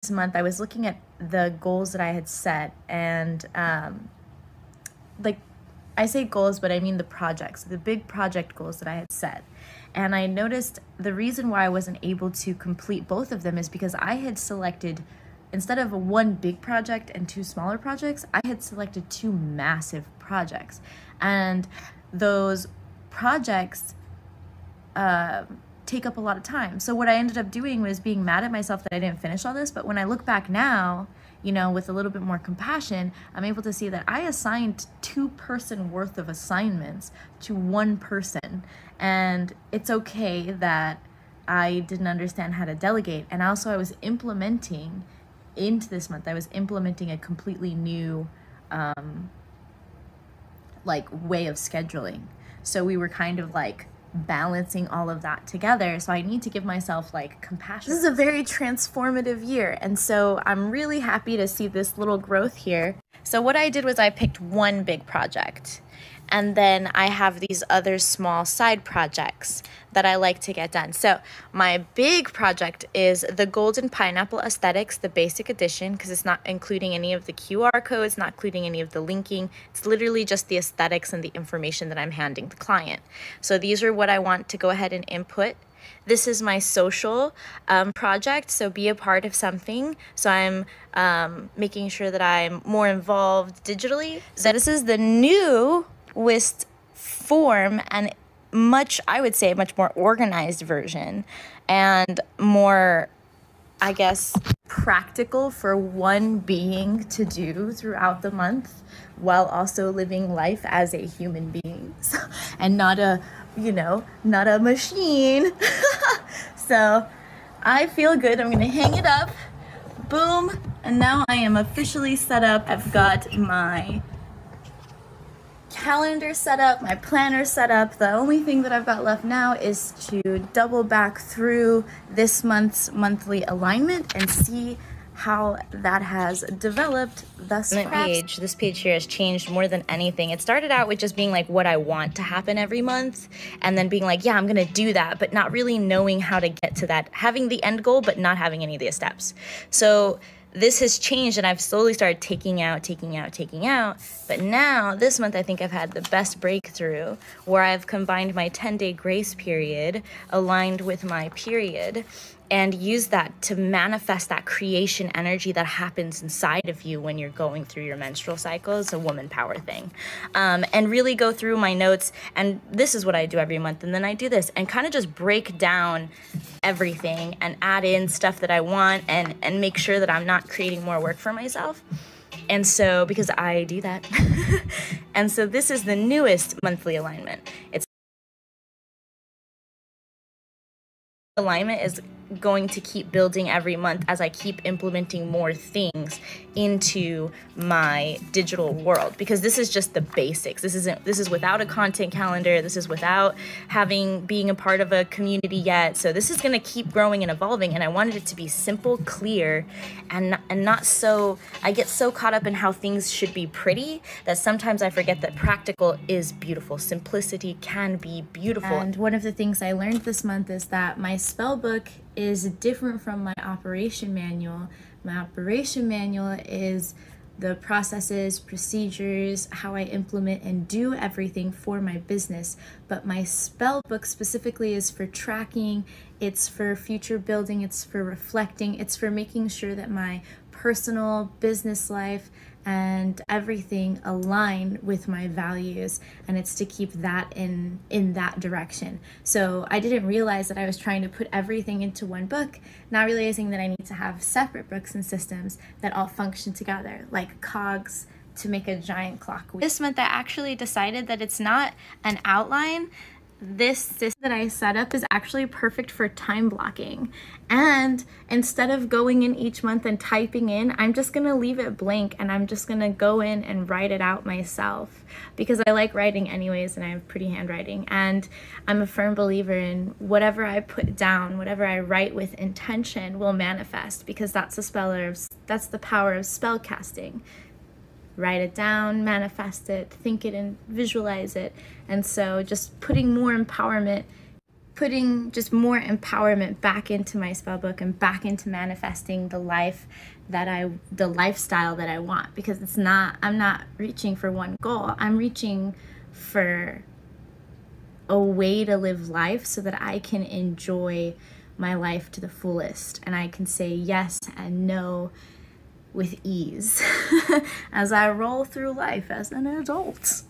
this month I was looking at the goals that I had set, and like, I say goals, but I mean the projects, the big project goals that I had set. And I noticed the reason why I wasn't able to complete both of them is because I had selected, instead of one big project and two smaller projects, I had selected two massive projects. And those projects take up a lot of time. So what I ended up doing was being mad at myself that I didn't finish all this. But when I look back now, you know, with a little bit more compassion, I'm able to see that I assigned 2-person worth of assignments to one person. And it's okay that I didn't understand how to delegate. And also I was implementing into this month, I was implementing a completely new like way of scheduling. So we were kind of like balancing all of that together. So I need to give myself like compassion. This is a very transformative year, and so I'm really happy to see this little growth here. So what I did was I picked one big project, and then I have these other small side projects that I like to get done. So my big project is the Golden Pineapple Aesthetics, the basic edition, because it's not including any of the QR codes, not including any of the linking. It's literally just the aesthetics and the information that I'm handing the client. So these are what I want to go ahead and input. This is my social project, so be a part of something. So I'm making sure that I'm more involved digitally. So this is the newest form, and I would say, a much more organized version, and more, I guess, practical for one being to do throughout the month, while also living life as a human being, and not a machine. So I feel good. I'm gonna hang it up. Boom. And now I am officially set up. I've got my calendar set up, my planner set up. The only thing that I've got left now is to double back through this month's monthly alignment and see how that has developed thus far. This page here has changed more than anything. It started out with just being like what I want to happen every month, and then being like, yeah, I'm gonna do that, but not really knowing how to get to that, having the end goal, but not having any of the steps. So this has changed, and I've slowly started taking out. But now, this month, I think I've had the best breakthrough, where I've combined my 10-day grace period aligned with my period, and use that to manifest that creation energy that happens inside of you when you're going through your menstrual cycle. It's a woman power thing. And really go through my notes, and this is what I do every month, and then I do this, and kind of just break down everything and add in stuff that I want, and make sure that I'm not creating more work for myself. And so, because I do that. And so this is the newest monthly alignment. It's alignment is going to keep building every month as I keep implementing more things into my digital world, because this is just the basics. This is without a content calendar. This is without being a part of a community yet. So this is going to keep growing and evolving, and I wanted it to be simple, clear, and not so, I get so caught up in how things should be pretty that sometimes I forget that practical is beautiful. Simplicity can be beautiful. And one of the things I learned this month is that my spell book is different from my operation manual. My operation manual is the processes, procedures, how I implement and do everything for my business. But my spell book specifically is for tracking, it's for future building, it's for reflecting, it's for making sure that my personal business life and everything align with my values, and it's to keep that in that direction. So I didn't realize that I was trying to put everything into one book, not realizing that I need to have separate books and systems that all function together, like cogs to make a giant clock. This month I actually decided that it's not an outline. This system that I set up is actually perfect for time blocking. And instead of going in each month and typing in, I'm just gonna leave it blank, and I'm just gonna go in and write it out myself, because I like writing anyways, and I have pretty handwriting. And I'm a firm believer in whatever I put down, whatever I write with intention will manifest, because that's the power of spell casting. Write it down, manifest it, think it and visualize it. And so just putting more empowerment putting just more empowerment back into my spell book and back into manifesting the lifestyle that I want, because I'm not reaching for one goal. I'm reaching for a way to live life so that I can enjoy my life to the fullest, and I can say yes and no with ease as I roll through life as an adult.